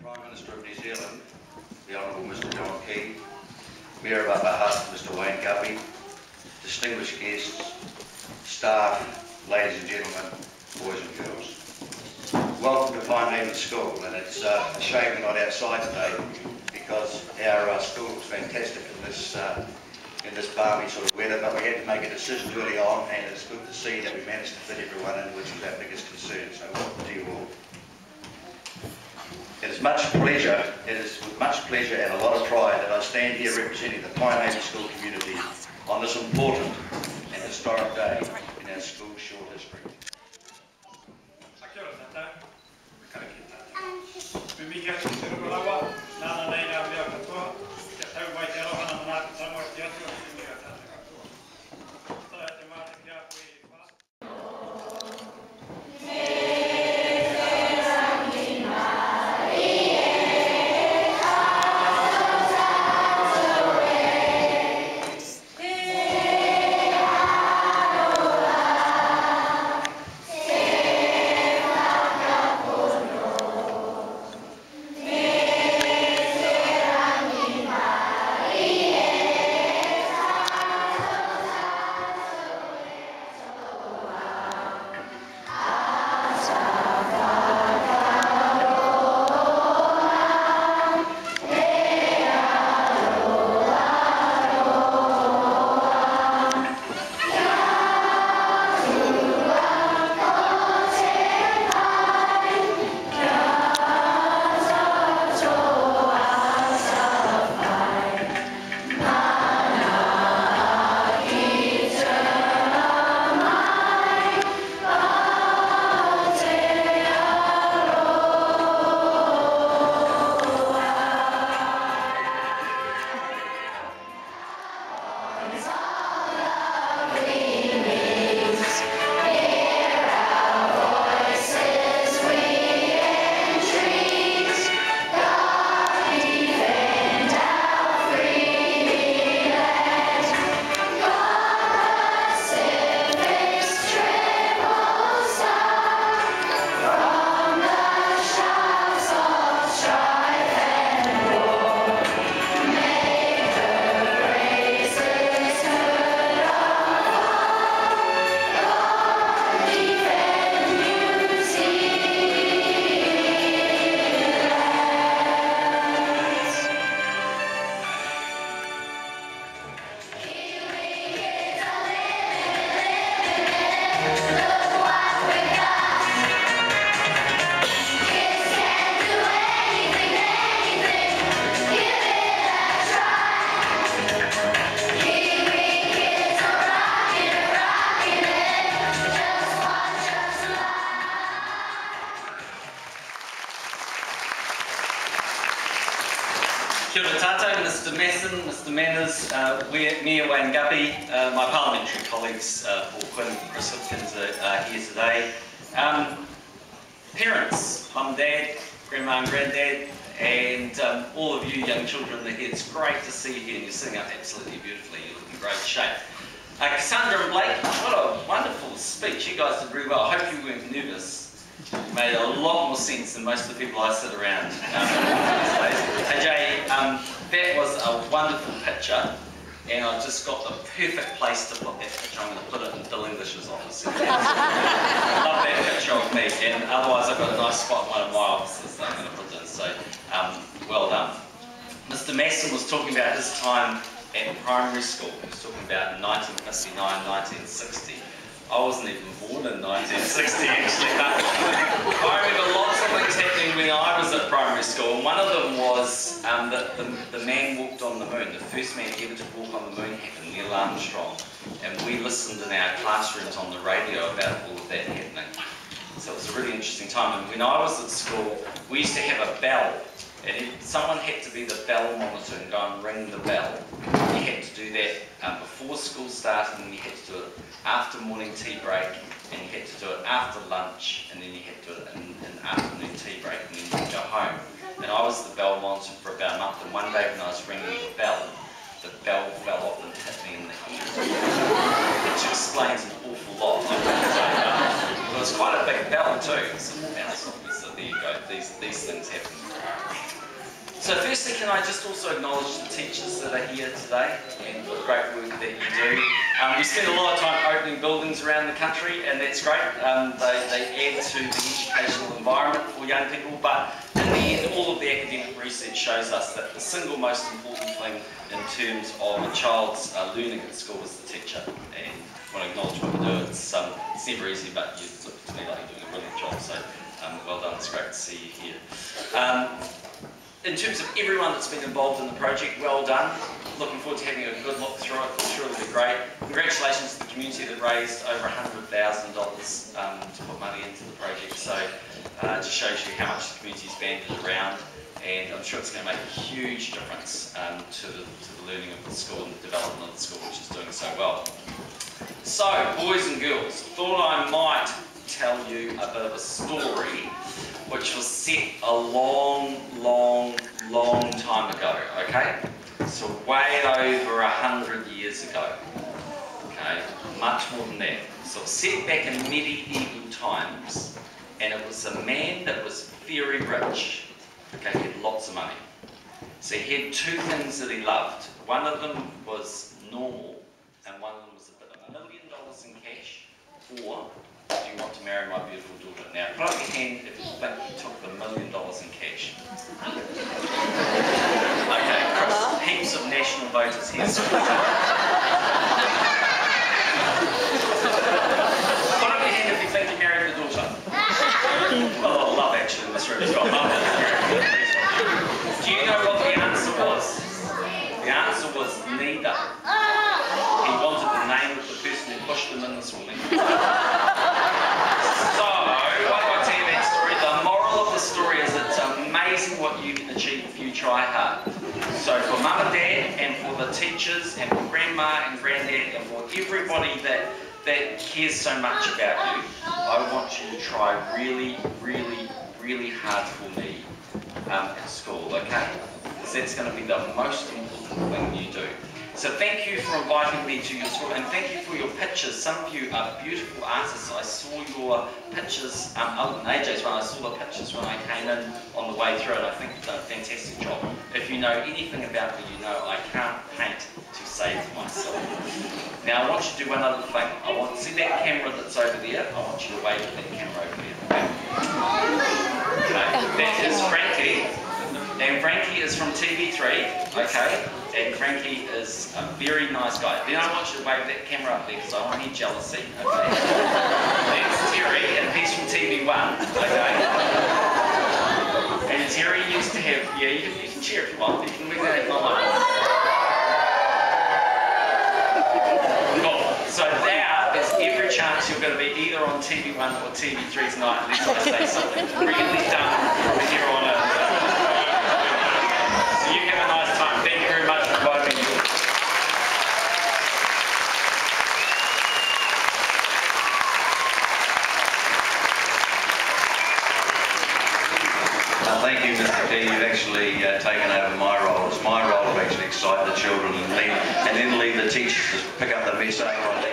Prime Minister of New Zealand, the Honourable Mr John Key, Mayor of Upper Hutt, Mr Wayne Guppy, distinguished guests, staff, ladies and gentlemen, boys and girls. Welcome to Pinehaven School, and it's a shame we're not outside today because our school looks fantastic in this balmy sort of weather, but we had to make a decision early on, and it's good to see that we managed to fit everyone in, which was our biggest concern, so welcome to you all. It is with much pleasure and a lot of pride that I stand here representing the Pinehaven School community on this important and historic day in our school's short history. Kia ora tātou, Mr Masson, Mr Manners, Mayor Wayne Guppy, my parliamentary colleagues Paul Quinn and Chris Hipkins are here today. Parents, mum, dad, grandma and granddad, and all of you young children that are here, it's great to see you here and you're sitting up absolutely beautifully, you look in great shape. Cassandra and Blake, what a wonderful speech, you guys did very well. I hope you weren't nervous. It made a lot more sense than most of the people I sit around these days. Jay, that was a wonderful picture, and I've just got the perfect place to put that picture. I'm going to put it in Bill English's office. I love that picture of me, and otherwise I've got a nice spot in one of my offices that I'm going to put in, so well done. Mr Masson was talking about his time at primary school. He was talking about 1959, 1960. I wasn't even born in 1960 actually. I remember lots of things happening when I was at primary school. One of them was that the man walked on the moon. The first man ever to walk on the moon happened, Neil Armstrong. And we listened in our classrooms on the radio about all of that happening. So it was a really interesting time. And when I was at school, we used to have a bell. And someone had to be the bell monitor and go and ring the bell. You had to do that before school started, and you had to do it after morning tea break, and you had to do it after lunch, and then you had to do it in afternoon tea break, and then you could go home. And I was the bell monitor for about a month, and one day when I was ringing the bell fell off and hit me in the head, which explains an awful lot. It was quite a big bell too. So there you go, these things happen. So firstly, can I just also acknowledge the teachers that are here today and for the great work that you do. We spend a lot of time opening buildings around the country, and that's great. They add to the educational environment for young people, but in the end, all of the academic research shows us that the single most important thing in terms of a child's learning at school is the teacher. And I want to acknowledge what you do. It's never easy, but you look to me like you're doing a brilliant job, so well done. It's great to see you here. In terms of everyone that's been involved in the project, well done. Looking forward to having a good look through it. I'm sure it'll be great. Congratulations to the community that raised over $100,000 to put money into the project. So it just shows you how much the community's banded around, and I'm sure it's going to make a huge difference to the learning of the school and the development of the school, which is doing so well. So, boys and girls, thought I might tell you a bit of a story which was set a long time ago, okay? So way over 100 years ago, okay? Much more than that. So it was set back in medieval times, and it was a man that was very rich, okay? He had lots of money. So he had two things that he loved. One of them was normal, and one of them was a bit of $1 million in cash, or do you want to marry my beautiful daughter? Now, put up your hand if you think you took the $1 million in cash. Okay, Chris, heaps of national voters here. Put up your hand if you think you married the daughter. Well, I love actually in this room as well. Do you know what the answer was? The answer was neither. He wanted the name of the person who pushed him in this morning. What you can achieve if you try hard. So for mum and dad, and for the teachers, and for grandma and granddad, and for everybody that cares so much about you, I want you to try really hard for me at school, okay? Because that's going to be the most important thing you do. So thank you for inviting me to your school, and thank you for your pictures. Some of you are beautiful artists. I saw your pictures, other than AJ's one, I saw the pictures when I came in on the way through, and I think you've done a fantastic job. If you know anything about me, you know I can't paint to save myself. Now I want you to do one other thing. I want to see that camera that's over there. I want you to wave at that camera over there. Okay. That is Frankie. And Frankie is from TV3, okay? And Frankie is a very nice guy. Then I want you to wave that camera up there because I want any jealousy, okay? That's Terry, and he's from TV1, okay? And Terry used to have, yeah, you can cheer if you want, you can move that if you want. Cool. So there's every chance you're going to be either on TV1 or TV3 tonight unless I say something really dumb from here on out. You have a nice time. Thank you very much for inviting me. Thank you, Mr. Key. You've actually taken over my role. It's my role to actually excite the children and then leave the teachers to pick up the mess after I leave.